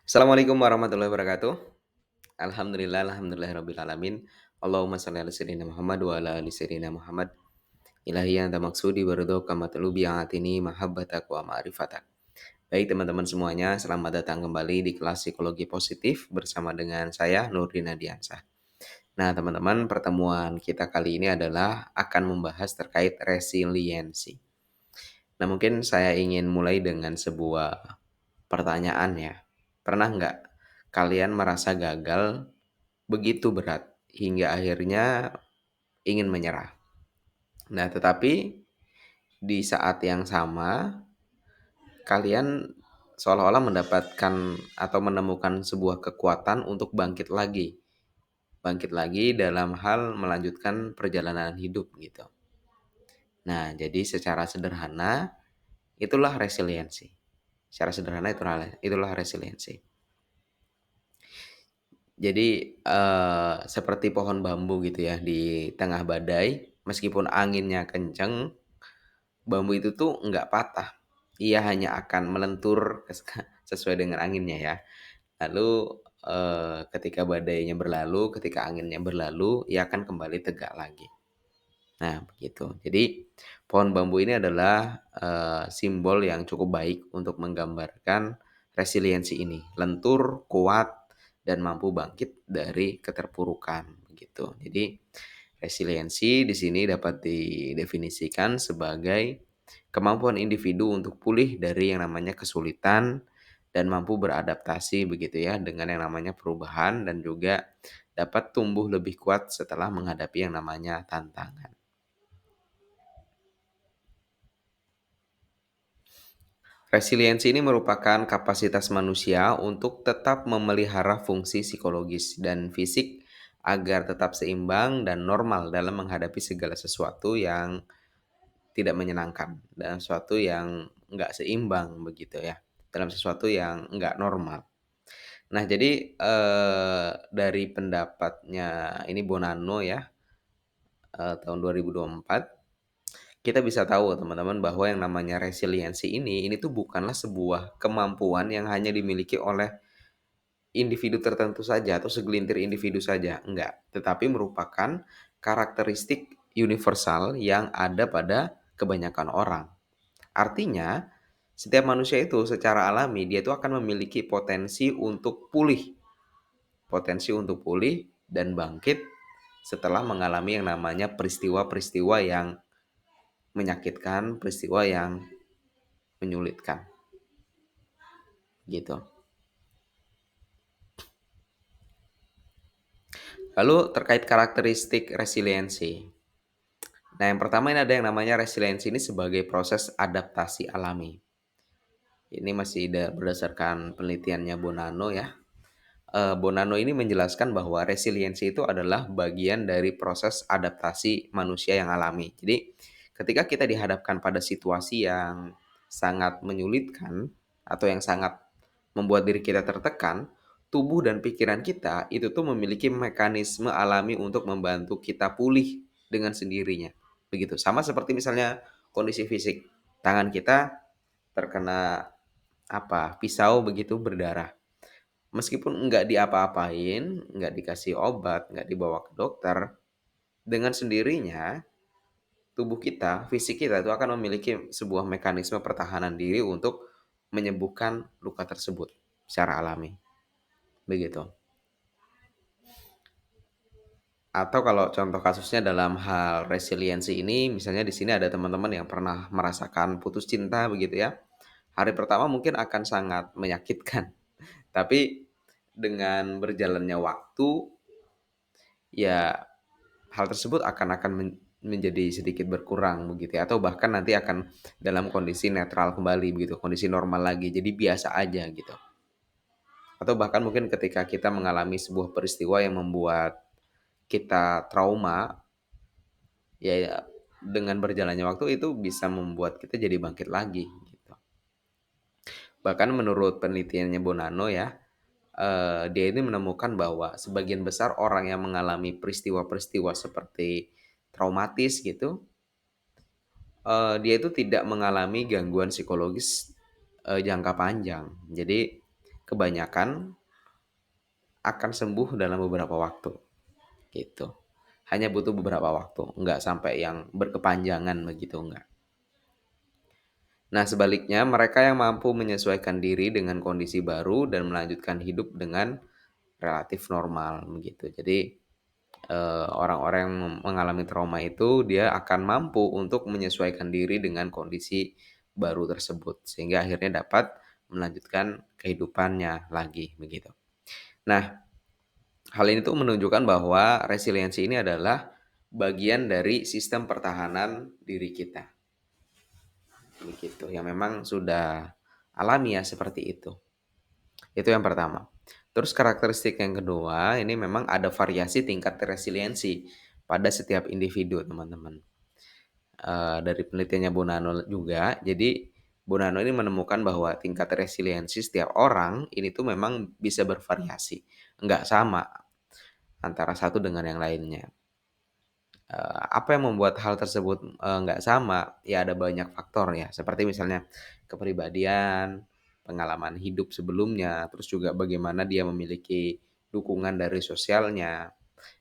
Assalamualaikum warahmatullahi wabarakatuh. Alhamdulillahirabbil alamin. Allahumma shalli ala sayyidina Muhammad wa ala ali sayyidina Muhammad. Ilahi anta maksudi waridhoka matlubi atini mahabbatak wa ma'rifatak. Baik teman-teman semuanya, selamat datang kembali di kelas psikologi positif bersama dengan saya Nurdin Adiansah. Nah, teman-teman, pertemuan kita kali ini adalah akan membahas terkait resiliensi. Nah, mungkin saya ingin mulai dengan sebuah pertanyaan ya. Pernah nggak kalian merasa gagal begitu berat hingga akhirnya ingin menyerah? Nah, tetapi di saat yang sama kalian seolah-olah mendapatkan atau menemukan sebuah kekuatan untuk bangkit lagi. Bangkit lagi dalam hal melanjutkan perjalanan hidup gitu. Nah, jadi secara sederhana itulah resiliensi. Secara sederhana itulah resiliensi. Jadi, seperti pohon bambu gitu ya di tengah badai, meskipun anginnya kenceng, bambu itu tuh nggak patah. Ia hanya akan melentur sesuai dengan anginnya ya. Lalu, ketika badainya berlalu, ketika anginnya berlalu, ia akan kembali tegak lagi. Nah begitu. Jadi, pohon bambu ini adalah, simbol yang cukup baik untuk menggambarkan resiliensi ini, lentur, kuat, dan mampu bangkit dari keterpurukan, begitu. Jadi, resiliensi di sini dapat didefinisikan sebagai kemampuan individu untuk pulih dari yang namanya kesulitan dan mampu beradaptasi begitu ya dengan yang namanya perubahan dan juga dapat tumbuh lebih kuat setelah menghadapi yang namanya tantangan. Resiliensi ini merupakan kapasitas manusia untuk tetap memelihara fungsi psikologis dan fisik agar tetap seimbang dan normal dalam menghadapi segala sesuatu yang tidak menyenangkan, dalam sesuatu yang nggak seimbang begitu ya, dalam sesuatu yang nggak normal. Nah jadi, dari pendapatnya ini Bonanno ya, tahun 2024, kita bisa tahu teman-teman bahwa yang namanya resiliensi ini tuh bukanlah sebuah kemampuan yang hanya dimiliki oleh individu tertentu saja atau segelintir individu saja, enggak. Tetapi merupakan karakteristik universal yang ada pada kebanyakan orang. Artinya, setiap manusia itu secara alami dia itu akan memiliki potensi untuk pulih dan bangkit setelah mengalami yang namanya peristiwa-peristiwa yang menyakitkan, peristiwa yang menyulitkan, gitu. Lalu terkait karakteristik resiliensi. Nah, yang pertama ini ada yang namanya resiliensi ini sebagai proses adaptasi alami. Ini masih berdasarkan penelitiannya Bonanno ya. Bonanno ini menjelaskan bahwa resiliensi itu adalah bagian dari proses adaptasi manusia yang alami. Jadi, ketika kita dihadapkan pada situasi yang sangat menyulitkan atau yang sangat membuat diri kita tertekan, tubuh dan pikiran kita itu tuh memiliki mekanisme alami untuk membantu kita pulih dengan sendirinya. Begitu. Sama seperti misalnya kondisi fisik. Tangan kita terkena pisau begitu berdarah. Meskipun nggak diapa-apain, nggak dikasih obat, nggak dibawa ke dokter, dengan sendirinya tubuh kita, fisik kita itu akan memiliki sebuah mekanisme pertahanan diri untuk menyembuhkan luka tersebut secara alami, begitu. Atau kalau contoh kasusnya dalam hal resiliensi ini, misalnya di sini ada teman-teman yang pernah merasakan putus cinta begitu ya. Hari pertama mungkin akan sangat menyakitkan, tapi dengan berjalannya waktu, ya hal tersebut akan menjadi sedikit berkurang begitu ya, atau bahkan nanti akan dalam kondisi netral kembali begitu, kondisi normal lagi, jadi biasa aja gitu. Atau bahkan mungkin ketika kita mengalami sebuah peristiwa yang membuat kita trauma, ya dengan berjalannya waktu itu bisa membuat kita jadi bangkit lagi gitu. Bahkan menurut penelitiannya Bonanno ya, dia ini menemukan bahwa sebagian besar orang yang mengalami peristiwa-peristiwa seperti traumatis gitu, dia itu tidak mengalami gangguan psikologis, jangka panjang. Jadi kebanyakan akan sembuh dalam beberapa waktu, gitu. Hanya butuh beberapa waktu, nggak sampai yang berkepanjangan begitu, enggak. Nah, sebaliknya mereka yang mampu menyesuaikan diri dengan kondisi baru dan melanjutkan hidup dengan relatif normal begitu. Jadi, orang-orang yang mengalami trauma itu dia akan mampu untuk menyesuaikan diri dengan kondisi baru tersebut, sehingga akhirnya dapat melanjutkan kehidupannya lagi begitu. Nah, hal ini tuh menunjukkan bahwa resiliensi ini adalah bagian dari sistem pertahanan diri kita, begitu, yang memang sudah alamiah seperti itu. Itu yang pertama. Terus karakteristik yang kedua, ini memang ada variasi tingkat resiliensi pada setiap individu, teman-teman. Dari penelitiannya Bonanno juga, jadi Bonanno ini menemukan bahwa tingkat resiliensi setiap orang ini tuh memang bisa bervariasi, enggak sama antara satu dengan yang lainnya. Apa yang membuat hal tersebut, nggak sama, ya ada banyak faktor ya, seperti misalnya kepribadian, pengalaman hidup sebelumnya, terus juga bagaimana dia memiliki dukungan dari sosialnya,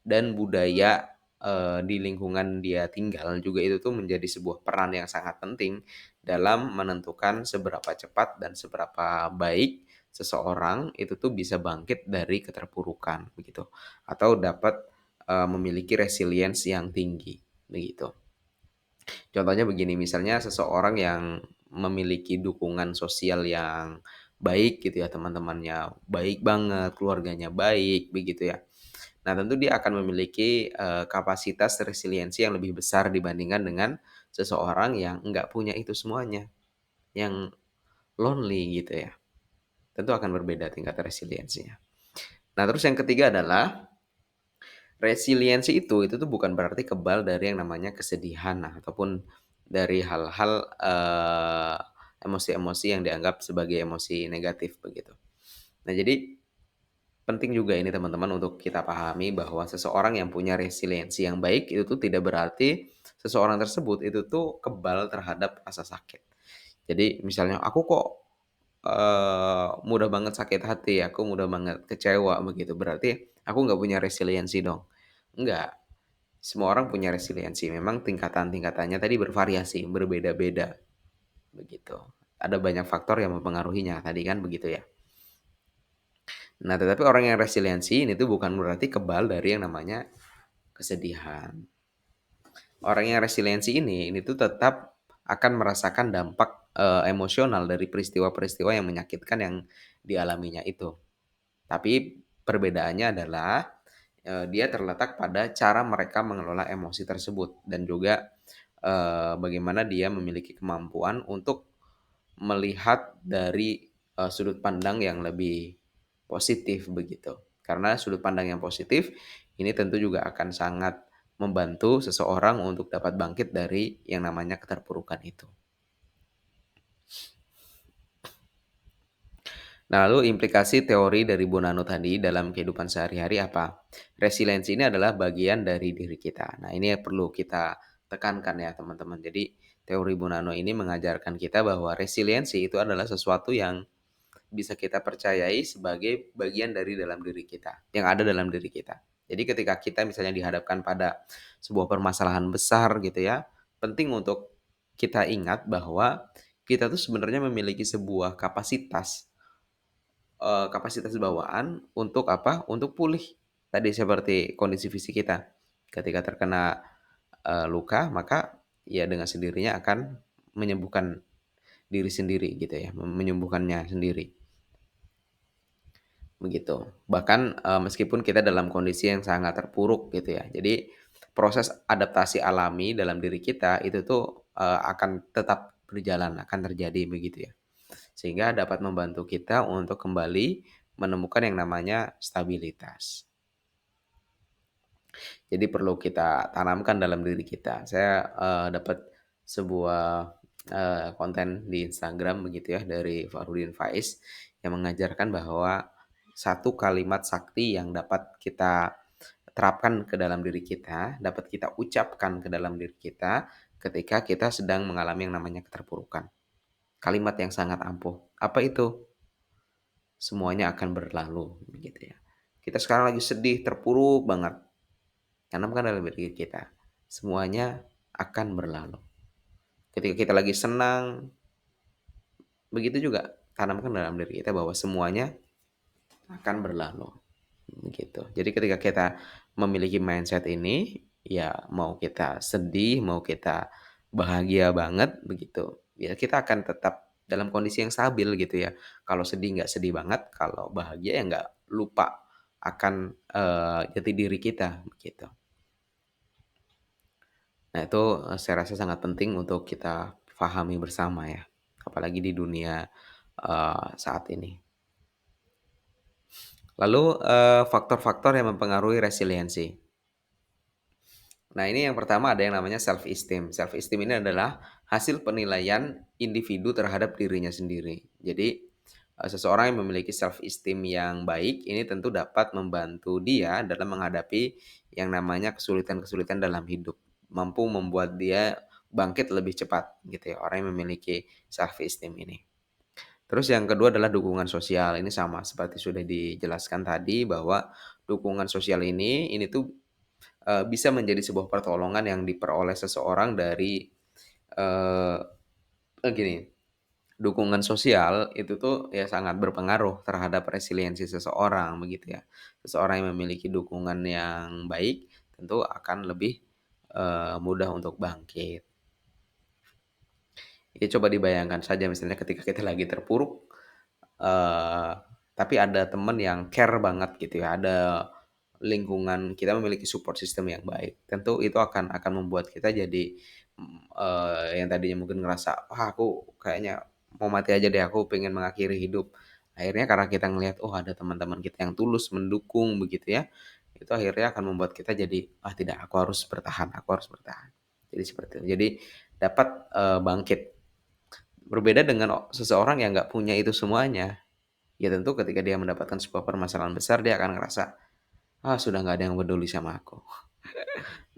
dan budaya, di lingkungan dia tinggal juga itu tuh menjadi sebuah peran yang sangat penting dalam menentukan seberapa cepat dan seberapa baik seseorang itu tuh bisa bangkit dari keterpurukan begitu, atau dapat, memiliki resilience yang tinggi, begitu. Contohnya begini, misalnya seseorang yang memiliki dukungan sosial yang baik gitu ya, teman-temannya baik banget, keluarganya baik, begitu ya. Nah, tentu dia akan memiliki, kapasitas resiliensi yang lebih besar dibandingkan dengan seseorang yang enggak punya itu semuanya, yang lonely gitu ya. Tentu akan berbeda tingkat resiliensinya. Nah, terus yang ketiga adalah resiliensi itu tuh bukan berarti kebal dari yang namanya kesedihan, nah, ataupun dari hal-hal, emosi-emosi yang dianggap sebagai emosi negatif begitu. Nah, jadi penting juga ini teman-teman untuk kita pahami bahwa seseorang yang punya resiliensi yang baik itu tuh tidak berarti seseorang tersebut itu tuh kebal terhadap rasa sakit. Jadi misalnya, "Aku kok, mudah banget sakit hati, aku mudah banget kecewa," begitu, berarti aku nggak punya resiliensi dong. Enggak, semua orang punya resiliensi, memang tingkatan-tingkatannya tadi bervariasi, berbeda-beda, begitu. Ada banyak faktor yang mempengaruhinya tadi kan begitu ya. Nah, tetapi orang yang resiliensi ini tuh bukan berarti kebal dari yang namanya kesedihan. Orang yang resiliensi ini tuh tetap akan merasakan dampak, emosional dari peristiwa-peristiwa yang menyakitkan yang dialaminya itu. Tapi perbedaannya adalah, dia terletak pada cara mereka mengelola emosi tersebut dan juga, bagaimana dia memiliki kemampuan untuk melihat dari, sudut pandang yang lebih positif begitu. Karena sudut pandang yang positif ini tentu juga akan sangat membantu seseorang untuk dapat bangkit dari yang namanya keterpurukan itu. Nah, lalu implikasi teori dari Bonanno tadi dalam kehidupan sehari-hari apa? Resiliensi ini adalah bagian dari diri kita. Nah, ini yang perlu kita tekankan ya, teman-teman. Jadi, teori Bonanno ini mengajarkan kita bahwa resiliensi itu adalah sesuatu yang bisa kita percayai sebagai bagian dari dalam diri kita, yang ada dalam diri kita. Jadi ketika kita misalnya dihadapkan pada sebuah permasalahan besar gitu ya, penting untuk kita ingat bahwa kita tuh sebenarnya memiliki sebuah kapasitas, kapasitas bawaan untuk apa, untuk pulih. Tadi seperti kondisi fisik kita, ketika terkena, luka maka ya dengan sendirinya akan menyembuhkan diri sendiri gitu ya, menyembuhkannya sendiri. Begitu. Bahkan, meskipun kita dalam kondisi yang sangat terpuruk gitu ya. Jadi proses adaptasi alami dalam diri kita itu tuh, akan tetap berjalan, akan terjadi begitu ya. Sehingga dapat membantu kita untuk kembali menemukan yang namanya stabilitas. Jadi perlu kita tanamkan dalam diri kita. Saya, dapat sebuah, konten di Instagram begitu ya dari Fahrudin Faiz yang mengajarkan bahwa satu kalimat sakti yang dapat kita terapkan ke dalam diri kita, dapat kita ucapkan ke dalam diri kita ketika kita sedang mengalami yang namanya keterpurukan. Kalimat yang sangat ampuh. Apa itu? semuanya akan berlalu, begitu ya. Kita sekarang lagi sedih, terpuruk banget, tanamkan dalam diri kita, semuanya akan berlalu. Ketika kita lagi senang, begitu juga tanamkan dalam diri kita bahwa semuanya akan berlalu, begitu. Jadi ketika kita memiliki mindset ini, ya mau kita sedih, mau kita bahagia banget begitu, ya kita akan tetap dalam kondisi yang stabil gitu ya. Kalau sedih nggak sedih banget, kalau bahagia ya nggak lupa akan, jati diri kita, begitu. Nah itu, saya rasa sangat penting untuk kita pahami bersama ya, apalagi di dunia, saat ini. Lalu, faktor-faktor yang mempengaruhi resiliensi. Nah, ini yang pertama ada yang namanya self esteem. Self esteem ini adalah hasil penilaian individu terhadap dirinya sendiri. Jadi, seseorang yang memiliki self esteem yang baik ini tentu dapat membantu dia dalam menghadapi yang namanya kesulitan-kesulitan dalam hidup. Mampu membuat dia bangkit lebih cepat gitu ya, orang yang memiliki self esteem ini. Terus yang kedua adalah dukungan sosial. Ini sama seperti sudah dijelaskan tadi bahwa dukungan sosial ini tuh bisa menjadi sebuah pertolongan yang diperoleh seseorang dari, eee, gini, dukungan sosial itu tuh ya sangat berpengaruh terhadap resiliensi seseorang begitu ya. Seseorang yang memiliki dukungan yang baik tentu akan lebih, mudah untuk bangkit. Ya coba dibayangkan saja misalnya ketika kita lagi terpuruk, eee, tapi ada teman yang care banget gitu ya, ada lingkungan kita memiliki support system yang baik. Tentu itu akan membuat kita jadi, yang tadinya mungkin ngerasa, "Wah aku kayaknya mau mati aja deh, aku pengen mengakhiri hidup." Akhirnya karena kita ngelihat, oh ada teman-teman kita yang tulus mendukung begitu ya, itu akhirnya akan membuat kita jadi, "Ah tidak, aku harus bertahan." Jadi seperti itu. Jadi dapat, bangkit. Berbeda dengan seseorang yang nggak punya itu semuanya, ya tentu ketika dia mendapatkan sebuah permasalahan besar dia akan ngerasa, "Ah, sudah nggak ada yang peduli sama aku."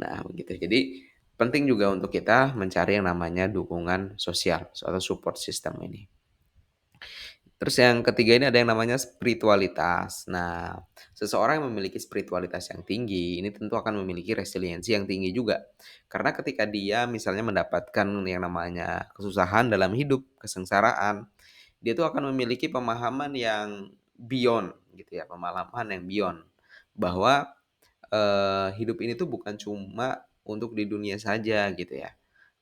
Nah, begitu. Jadi, penting juga untuk kita mencari yang namanya dukungan sosial atau support system ini. Terus yang ketiga ini ada yang namanya spiritualitas. Nah, seseorang yang memiliki spiritualitas yang tinggi, ini tentu akan memiliki resiliensi yang tinggi juga. Karena ketika dia misalnya mendapatkan yang namanya kesusahan dalam hidup, kesengsaraan, dia tuh akan memiliki pemahaman yang beyond gitu ya, pemahaman yang beyond. Bahwa hidup ini tuh bukan cuma untuk di dunia saja gitu ya.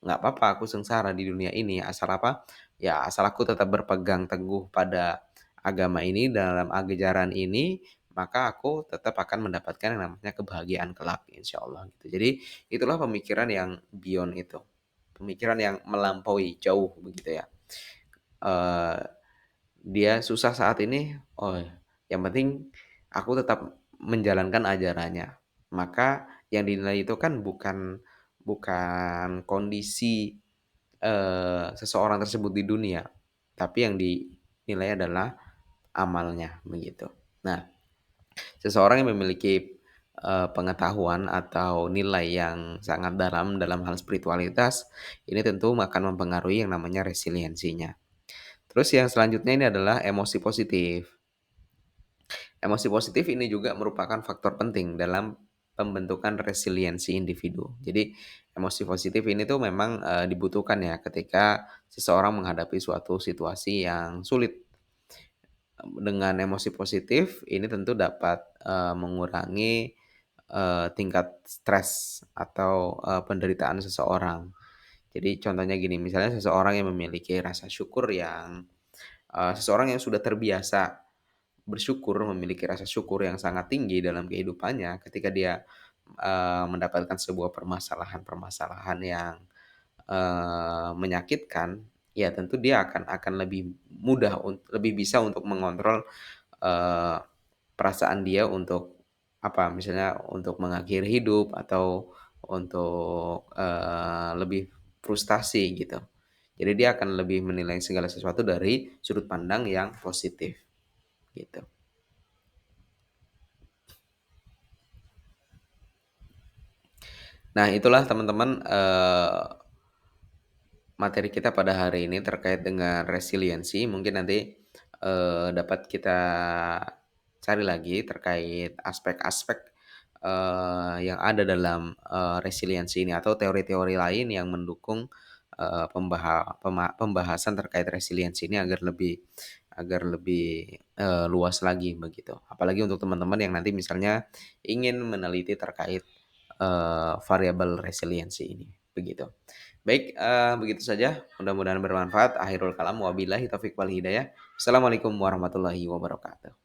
Nggak apa-apa aku sengsara di dunia ini asal apa, ya asal aku tetap berpegang teguh pada agama ini, dalam ajaran ini, maka aku tetap akan mendapatkan yang namanya kebahagiaan kelak insyaallah gitu. Jadi itulah pemikiran yang beyond itu, pemikiran yang melampaui jauh begitu ya. Eee, Dia susah saat ini, oh yang penting aku tetap menjalankan ajarannya. Maka yang dinilai itu kan bukan bukan kondisi, seseorang tersebut di dunia, tapi yang dinilai adalah amalnya, begitu. Nah, seseorang yang memiliki, pengetahuan atau nilai yang sangat dalam dalam hal spiritualitas, ini tentu akan mempengaruhi yang namanya resiliensinya. Terus yang selanjutnya ini adalah emosi positif. Emosi positif ini juga merupakan faktor penting dalam pembentukan resiliensi individu. Jadi, emosi positif ini tuh memang, dibutuhkan ya ketika seseorang menghadapi suatu situasi yang sulit. Dengan emosi positif ini tentu dapat, mengurangi, tingkat stres atau, penderitaan seseorang. Jadi contohnya gini, misalnya seseorang yang memiliki rasa syukur yang seseorang yang sudah terbiasa bersyukur, memiliki rasa syukur yang sangat tinggi dalam kehidupannya, ketika dia, mendapatkan sebuah permasalahan-permasalahan yang, menyakitkan, ya tentu dia akan lebih mudah lebih bisa untuk mengontrol, eee, perasaan dia untuk, apa, misalnya untuk mengakhiri hidup atau untuk, lebih frustasi gitu. Jadi dia akan lebih menilai segala sesuatu dari sudut pandang yang positif, gitu. Nah, itulah teman-teman, materi kita pada hari ini terkait dengan resiliensi. Mungkin nanti, dapat kita cari lagi terkait aspek-aspek, yang ada dalam, resiliensi ini atau teori-teori lain yang mendukung, pembahasan terkait resiliensi ini agar lebih, luas lagi begitu. Apalagi untuk teman-teman yang nanti misalnya ingin meneliti terkait, variabel resiliensi ini, begitu. Baik, begitu saja, mudah-mudahan bermanfaat. Akhirul kalam, wabillahi taufik wal hidayah. Assalamualaikum warahmatullahi wabarakatuh.